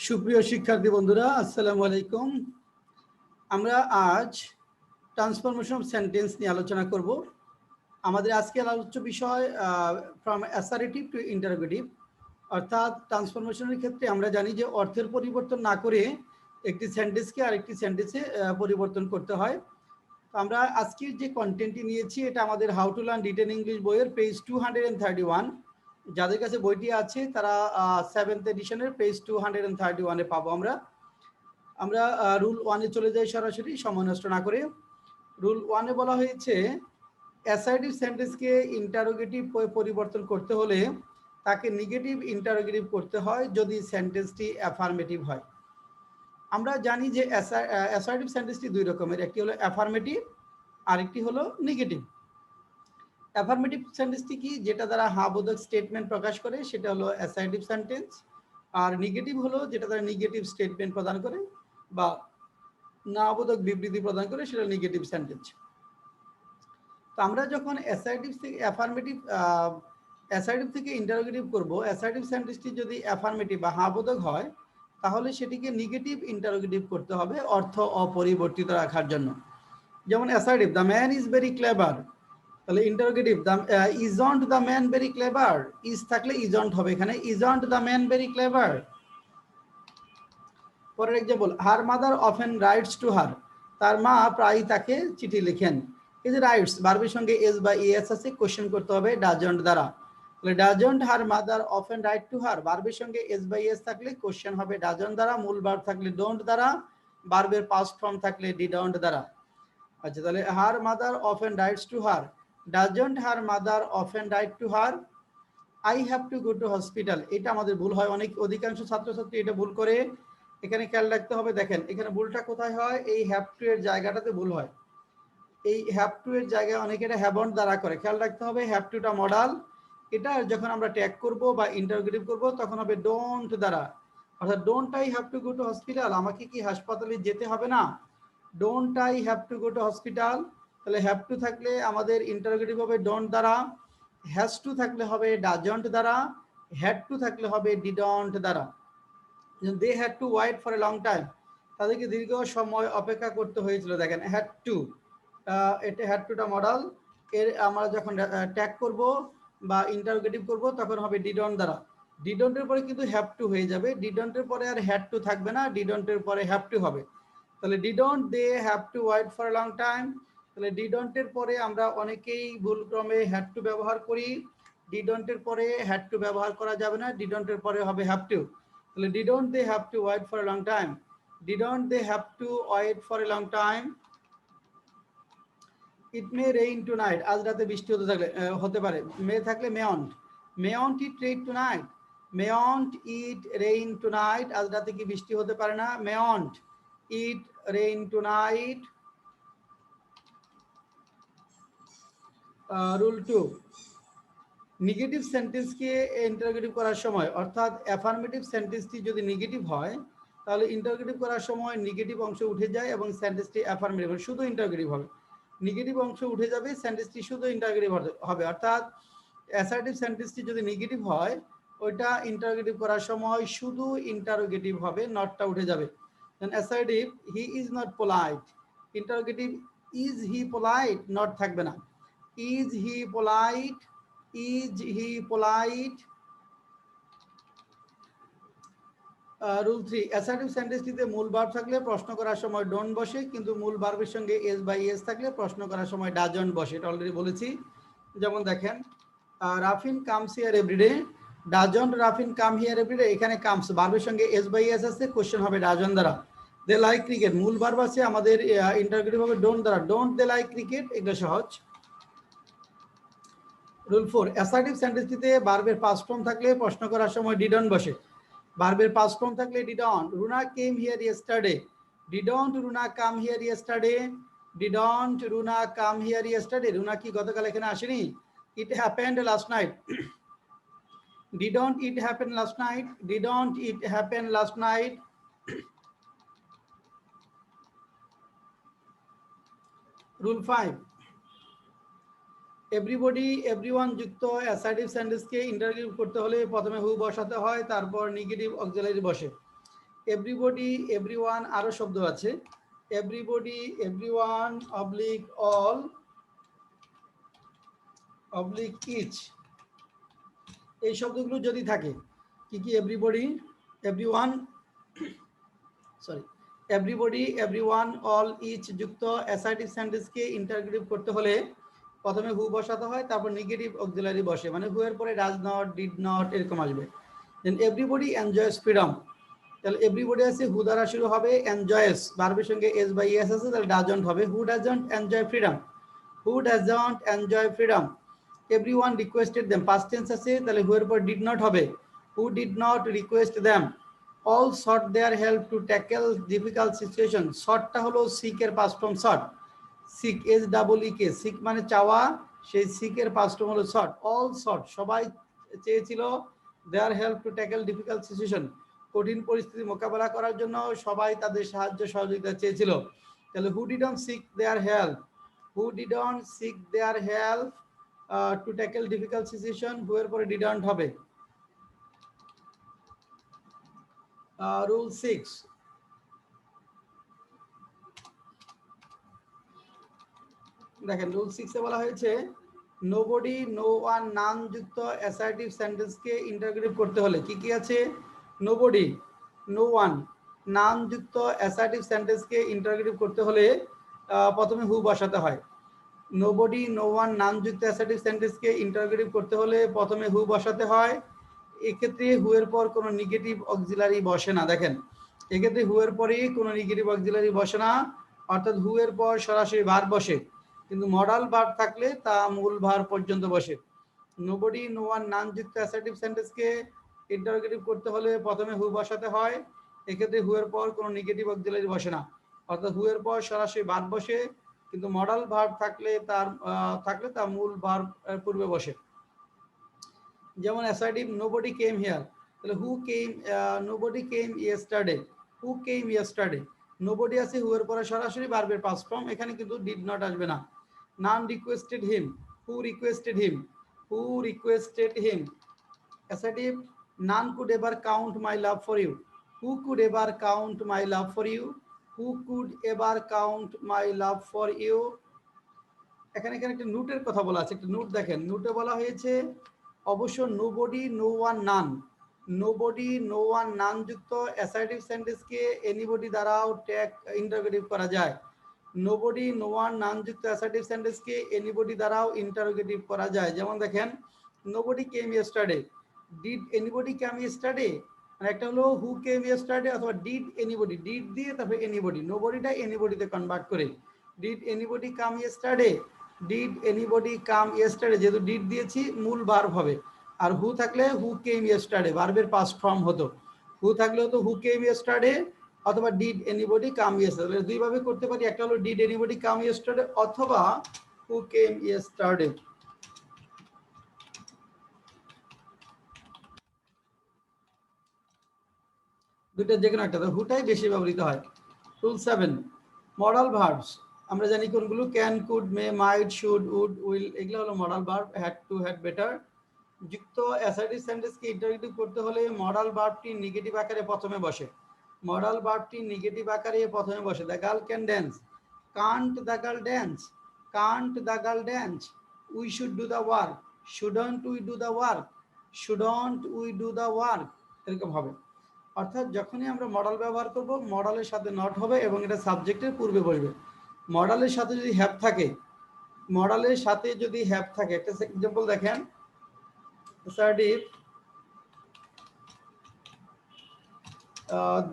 সুপ্রিয় শিক্ষার্থী বন্ধুরা, আসসালামু আলাইকুম। আমরা আজ ট্রান্সফরমেশন অফ সেন্টেন্স নিয়ে আলোচনা করব। আমাদের আজকের আলোচ্য বিষয় ফ্রম অ্যাসারেটিভ টু ইন্টারোগেটিভ, অর্থাৎ ট্রান্সফরমেশনের ক্ষেত্রে আমরা জানি যে অর্থের পরিবর্তন না করে একটি সেন্টেন্সকে আরেকটি সেন্টেন্সে পরিবর্তন করতে হয়। আমরা আজকের যে কন্টেন্টটি নিয়েছি এটা আমাদের how to learn written English বইয়ের পেজ 231। যাদের কাছে বইটি আছে তারা 7th এডিশনের পেজ 231-এ পাবো। আমরা রুল 1-এ চলে যাই সরাসরি, সময় নষ্ট না করে। রুল 1-এ বলা হয়েছে অ্যাসার্টিভ সেন্টেন্সকে ইন্টারোগেটিভ পরিবর্তন করতে হলে তাকে নেগেটিভ ইন্টারোগেটিভ করতে হয় যদি সেন্টেন্সটি অ্যাফার্মেটিভ হয়। আমরা জানি যে অ্যাসার্টিভ সেন্টেন্সটি দুই রকমের, একটি হলো অ্যাফার্মেটিভ, আরেকটি হলো নেগেটিভ। অ্যাফার্মেটিভ সেন্টেন্সটি কি, যেটা দ্বারা হ্যাঁ বোধক স্টেটমেন্ট প্রকাশ করে, সেটা হলো অ্যাসার্টিভ সেন্টেন্স। আর নেগেটিভ হলো যেটা দ্বারা নেগেটিভ স্টেটমেন্ট প্রদান করে বা না বোধক বিবৃতি প্রদান করে, সেটা নেগেটিভ সেন্টেন্স। তো আমরা যখন অ্যাসার্টিভ থেকে অ্যাসার্টিভ থেকে ইন্টারোগেটিভ করব, অ্যাসার্টিভ সেন্টেন্সটি যদি অ্যাফার্মেটিভ বা হ্যাঁ বোধক হয় তাহলে সেটিকে নেগেটিভ ইন্টারোগেটিভ করতে হবে অর্থ অপরিবর্তিত রাখার জন্য। যেমন assertive, the man is very clever, তাহলে interrogative isn't the man very clever, is থাকলে ইজন্ট হবে এখানে, isn't the man very clever. পরের example, her mother often writes to her, তার মা প্রায়ই তাকে চিঠি লিখেন। এই যে রাইটস, ভার্বের সঙ্গে এস বা এস আছে, কোশ্চেন করতে হবে ডাজন্ট দ্বারা। তাহলে doesn't her mother often right to her, ভার্বের সঙ্গে এস বা এস থাকলে কোশ্চেন হবে ডাজন্ট দ্বারা, মূল ভার্ব থাকলে ডোন্ট দ্বারা, ভার্বের পাস্ট ফর্ম থাকলে ডিডন্ট দ্বারা। আচ্ছা, তাহলে হার mother often writes to her, doesn't her mother often right to her, I have to go to hospital. এটা আমাদের ভুল হয়, অধিকাংশ ছাত্রছাত্রী এটা ভুল করে। এখানে খেয়াল রাখতে হবে, দেখেন এখানে ভুলটা কোথায় হয়, এই হ্যাভ টু এর জায়গাটাতে ভুল হয়। এই হ্যাভ টু এর জায়গায় অনেকে এটা হ্যাভন্ট দ্বারা করে, খেয়াল রাখতে হবে। হ্যাভ টুটা মডাল, এটা যখন আমরা ট্যাগ করব বা ইন্টারোগেটিভ করব তখন হবে ডোন্ট দ্বারা, অর্থাৎ don't I have to go to hospital, আমাকে কি হাসপাতালে যেতে হবে না, don't I have to go to hospital. তাহলে হ্যাভ টু থাকলে আমাদের ইন্টারোগেটিভ হবে ডোন্ট দ্বারা, হ্যাজ টু থাকলে হবে ডাজন্ট দ্বারা, হ্যাড টু থাকলে হবে ডিডন্ট দ্বারা। They had to wait for a long time, তাদেরকে দীর্ঘ সময় অপেক্ষা করতে হয়েছিল। দেখেন হ্যাড টু, এটা হ্যাড টুটা মডাল, এর আমরা যখন ট্যাগ করব বা ইন্টারোগেটিভ করব তখন হবে ডিডন্ট দ্বারা। ডিডন্টের পরে কিন্তু হ্যাভ টু হয়ে যাবে, ডিডন্টের পরে আর হ্যাড টু থাকবে না, ডিডন্টের পরে হ্যাভ টু হবে। তাহলে didn't they have to wait for a long time, তাহলে ডিডন্টের পরে আমরা অনেকেই ভুলক্রমে হ্যাড টু ব্যবহার করি, ডিডন্টের পরে হ্যাড টু ব্যবহার করা যাবে না, ডিডন্টের পরে হবে হ্যাভ টু। তাহলে didn't they have to wait for a long time, didn't they have to wait for a long time. It may rain tonight, আজ রাতে বৃষ্টি হতে পারে, মে থাকলে mayn't, mayn't it rain tonight, mayn't it rain tonight, আজ রাতে কি বৃষ্টি হতে পারে না, mayn't it rain tonight. Rule 2, negative সেন্টেন্সকে ইন্টারোগেটিভ করার সময়, অর্থাৎ অ্যাফার্মেটিভ সেন্টেন্সটি যদি নেগেটিভ হয় তাহলে ইন্টারোগেটিভ করার সময় নেগেটিভ অংশ উঠে যায় এবং সেন্টেন্সটি অ্যাফার্মেটিভ শুধু ইন্টারোগেটিভ হবে, নেগেটিভ অংশ উঠে যাবে, সেন্টেন্সটি শুধু ইন্টারোগেটিভ হবে। অর্থাৎ অ্যাসার্টিভ সেন্টেন্সটি যদি নেগেটিভ হয় ওইটা ইন্টারোগেটিভ করার সময় শুধু ইন্টারোগেটিভ হবে, নটটা উঠে যাবে। Then assertive, he is not polite, interrogative is he polite, not থাকবে না, is he polite, is he polite. Rule 3, assertive সেন্টেন্সটিতে মূল ভার্ব থাকলে প্রশ্ন করার সময় ডোন্ট বসে, কিন্তু মূল ভার্বের সঙ্গে এস বাই এস থাকলে প্রশ্ন করার সময় ডাজন্ট বসে, এটা অলরেডি বলেছি। যেমন দেখেন রাফিন কামস হিয়ার এভরিডে, ডাজন্ট রাফিন কাম হিয়ার এভরিডে, এখানে কামস ভার্বের সঙ্গে এস বাই এস আছে, কোশ্চেন হবে ডাজন্ট দ্বারা। দে লাইক ক্রিকেট, মূল ভার্ব আছে আমাদের, ইন্টারোগেটিভ হবে ডোন্ট দ্বারা, ডোন্ট দে লাইক ক্রিকেট, এটা সহজ। রুল 4, অ্যাসার্টিভ সেন্টেন্সটিতে ভার্বের পাস্ট ফর্ম থাকলে প্রশ্ন করার সময় ডিডন্ট বসে, ভার্বের পাস্ট ফর্ম থাকলে didn't. Runa came here yesterday, didn't Runa come here yesterday, didn't Runa come here yesterday, Runa কি গতকাল এখানে আসেনি। It happened last night, didn't it happen last night, didn't it happen last night. Rule 5, everybody everyone যুক্ত assertive সেন্টেন্সকে interrogative করতে হলে প্রথমে হু বসাতে হয়, তারপর নেগেটিভ অক্সিলারি বসে। এভরিবডি, এভরিওয়ান, আরো শব্দ আছে। Everybody, everyone, oblique all, oblique each, এই শব্দগুলো যদি থাকে, কি কি? Everybody, everyone, sorry, everybody, everyone, all, each যুক্ত অ্যাসার্টিভ সেন্টেন্সকে ইন্টারগ্রেটিভ করতে হলে প্রথমে হু বসাতে হয়, তারপর নেগেটিভ অক্সিলারি বসে, মানে হু এর পরে ডাজ নট, ডিড নট এরকম আসবে। দেন এভরিবডি এনজয়স ফ্রিডম, তাহলে এভরিবডি আছে হু দ্বারা শুরু হবে, এনজয়স ভার্বের সঙ্গে এস বা ইএস আছে, তাহলে ডাজন্ট হবে। Who doesn't enjoy freedom, who doesn't enjoy freedom. Everyone requested them, past tense আছে, তাহলে হু এর পর ডিড নট হবে, who did not request them. All sought their help to tackle difficult situation, শর্টটা হলো সিক এর past form sought, seek S double E কে, seek মানে চাওয়া, সেই সিকের পাস্ট ফর্ম হলো শর্ট। অল শর্ট, সবাই চেয়েছিল, their help to tackle difficult situation, কঠিন পরিস্থিতি মোকাবেলা করার জন্য সবাই তাদের সাহায্য সহযোগিতা চেয়েছিল। তাহলে who didn't seek their help, who didn't seek their help to tackle difficult situation, who এর পরে ডিডন্ট হবে। রুল 6, দেখেন রুল 6 এ বলা হয়েছে নোবডি, নো ওয়ান, নান যুক্ত অ্যাসার্টিভ সেন্টেন্সকে ইন্টারগ্রেটিভ করতে হলে কি কি আছে? নোবডি, নো ওয়ান, নান যুক্ত অ্যাসার্টিভ সেন্টেন্সকে ইন্টারগ্রেটিভ করতে হলে প্রথমে হু বসাতে হয়। নোবডি, নো ওয়ান, নান যুক্ত অ্যাসার্টিভ সেন্টেন্সকে ইন্টারগ্রেটিভ করতে হলে প্রথমে হু বসাতে হয়। এক্ষেত্রে হু এর পর কোনো নেগেটিভ অক্সিলারি বসে না। দেখেন এক্ষেত্রে হু এর পরে কোনো নেগেটিভ অক্সিলারি বসে না, অর্থাৎ হু এর পর সরাসরি ভার্ব বসে, কিন্তু মডাল ভার্ব থাকলে তা মূল ভার্ব পর্যন্ত বসে। নোবডি, নো ওয়ান, নান যুক্ত অ্যাসার্টিভ সেন্টেন্সকে ইন্টারোগেটিভ করতে হলে প্রথমে হু বসাতে হয়। এক্ষেত্রে হু এর পর কোনো নেগেটিভ অক্সিলারি বসে না, অর্থাৎ হু এর পর সরাসরি ভার্ব বসে, কিন্তু মডাল ভার্ব থাকলে তা মূল ভার্ব পূর্বে বসে। যেমন অ্যাসার্টিভ নোবডি কেম হিয়ার, তাহলে হু কেম, নোবডি কেম ইয়েস্টারডে, হু কেম ইয়েস্টারডে, নোবডি আছে হু এর পরে সরাসরি ভার্বের পাস্ট ফর্ম, এখানে কিন্তু ডিড নট আসবে না। None requested him, who requested him, who requested him. Assertive none could ever count my love for you, who could ever count my love for you, who could ever count my love for you. এখানে একটা নোটের কথা বলা আছে, একটা note দেখেন, নোটে বলা হয়েছে অবশ্য nobody, no one, none, nobody, no one, none যুক্ত অ্যাসার্টিভ সেন্টেন্সকে এনিবডি দ্বারাও ট্যাগ ইন্টারোগেটিভ করা যায়। নোবডি, নো ওয়ান, নান যুক্ত অ্যাসার্টিভ সেন্টেন্সকে এনিবডি দ্বারাও ইন্টারোগেটিভ করা যায়। যেমন দেখেন nobody came yesterday, did anybody come yesterday, মানে একটা হলো হু কেম ইয়েস্টারডে অথবা ডিড এনিবডি, ডিড দিয়ে তারপরে এনিবডি, নোবডিটা এনিবডিতে কনভার্ট করে did anybody come yesterday, did anybody come yesterday, যেহেতু ডিড দিয়েছি মূল ভার্ব হবে, আর হু থাকলে হু কেম ইয়েস্টারডে ভার্বের পাস্ট ফর্ম হতো, হু থাকলে হতো হু কেম ইয়েস্টারডে অথবা ডিড এনিবডি কাম ইয়েস্টারডে। দুই ভাবে করতে পারি, একটা হলো ডিড এনিবডি কাম ইয়েস্টারডে অথবা হু কেম ইয়েস্টারডে। দুইটা যে কোনো একটা, হুটাই বেশি ব্যবহৃত হয়। রুল 7, মডাল ভার্বস আমরা জানি কোনগুলো? Can, could, may, might, should, would, will, এগুলো হলো modal verb. Had to, had better যুক্ত অ্যাসার্টিভ সেন্টেন্সকে ইন্টারোগেটিভ করতে হলে মডাল ভার্বটি নেগেটিভ আকারে প্রথমে বসে, মডাল ভার্বটি নেগেটিভ আকারে প্রথমে বসে। The girl can dance, can't the girl dance, can't the girl dance. We should do the work, shouldn't we do the work, shouldn't we do the work, এরকম হবে। অর্থাৎ যখনই আমরা মডাল ব্যবহার করব মডালের সাথে নট হবে এবং এটা সাবজেক্টের পূর্বে বসবে। মডালের সাথে যদি হ্যাভ থাকে, মডালের সাথে যদি হ্যাভ থাকে, একটা এক্সাম্পল দেখেন, assertive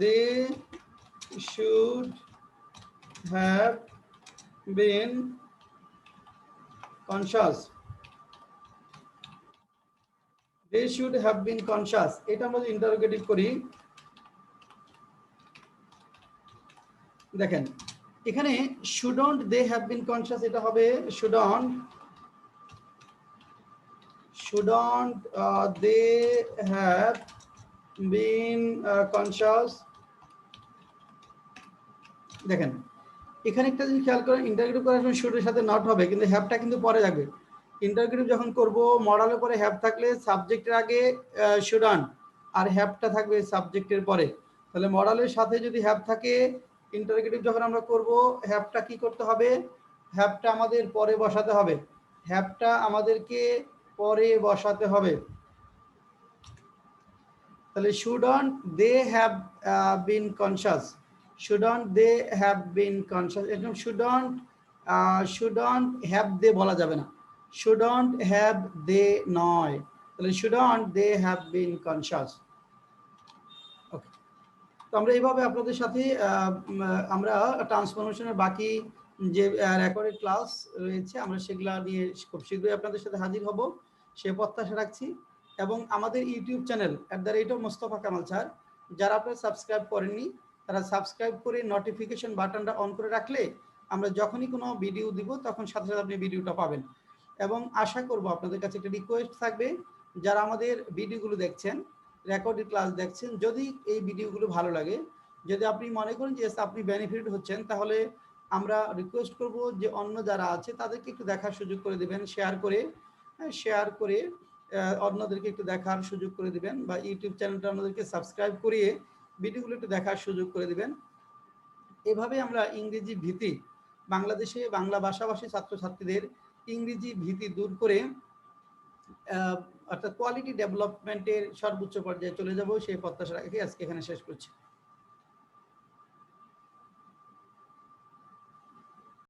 they should have been conscious, they should have been conscious, এটা আমরা ইন্টারোগেটিভ করি। দেখেন এখানে shouldn't they have been conscious, এটা হবে shouldn't they have been conscious। দেখেন এখানে একটা জিনিস খেয়াল করেন, ইন্টারোগেটিভ করার সময় শুডের সাথে নট হবে, কিন্তু হ্যাভটা কিন্তু পরে থাকবে। ইন্টারোগেটিভ যখন করব মডালের পরে হ্যাভ থাকলে সাবজেক্টের আগে শুডন্ট আর হ্যাভটা থাকবে সাবজেক্টের পরে। তাহলে মডালের সাথে যদি হ্যাভ থাকে, ইন্টারোগেটিভ যখন আমরা করব, হ্যাভটা কি করতে হবে? হ্যাভটা আমাদের পরে বসাতে হবে। হ্যাভটা আমাদেরকে পরে বসাতে হবে। তাহলে shouldn't they have been conscious, shouldn't they have been conscious, একদম শুডন্ট হ্যাভ দে বলা যাবে না, শুডন্ট হ্যাভ দে নয়, তাহলে shouldn't they have been conscious. Okay, তো আমরা এইভাবে আপনাদের সাথে আমরা ট্রান্সফরমেশনের বাকি যে রেকর্ডেড ক্লাস রয়েছে আমরা সেগুলা নিয়ে খুব শীঘ্রই আপনাদের সাথে হাজির হব, সে প্রত্যাশা রাখছি। এবং আমাদের YouTube channel @Mostafa Kamal sir, যারা আপনারা সাবস্ক্রাইব করেননি তারা সাবস্ক্রাইব করে নোটিফিকেশন বাটনটা অন করে রাখলে আমরা যখনই কোনো ভিডিও দিব তখন সাথে সাথে আপনি ভিডিওটা পাবেন। এবং আশা করব আপনাদের কাছে একটা রিকোয়েস্ট থাকবে, যারা আমাদের ভিডিওগুলো দেখছেন, রেকর্ডেড ক্লাস দেখছেন, যদি এই ভিডিওগুলো ভালো লাগে, যদি আপনি মনে করেন যে আপনি বেনিফিট হচ্ছেন, তাহলে আমরা রিকোয়েস্ট করব যে অন্য যারা আছে তাদেরকে একটু দেখার সুযোগ করে দিবেন, শেয়ার করে অন্যদেরকে একটু দেখার সুযোগ করে দিবেন, বা ইউটিউব চ্যানেলটা অন্যদেরকে সাবস্ক্রাইব করিয়ে ভিডিওগুলো একটু দেখার সুযোগ করে দিবেন। এভাবে আমরা ইংরেজি ভীতি, বাংলাদেশে বাংলা ভাষাভাষী ছাত্রছাত্রীদের ইংরেজি ভীতি দূর করে অর্থাৎ কোয়ালিটি ডেভেলপমেন্টের সর্বোচ্চ পর্যায়ে চলে যাব, সেই প্রত্যাশা রেখে আজকে এখানে শেষ করছি।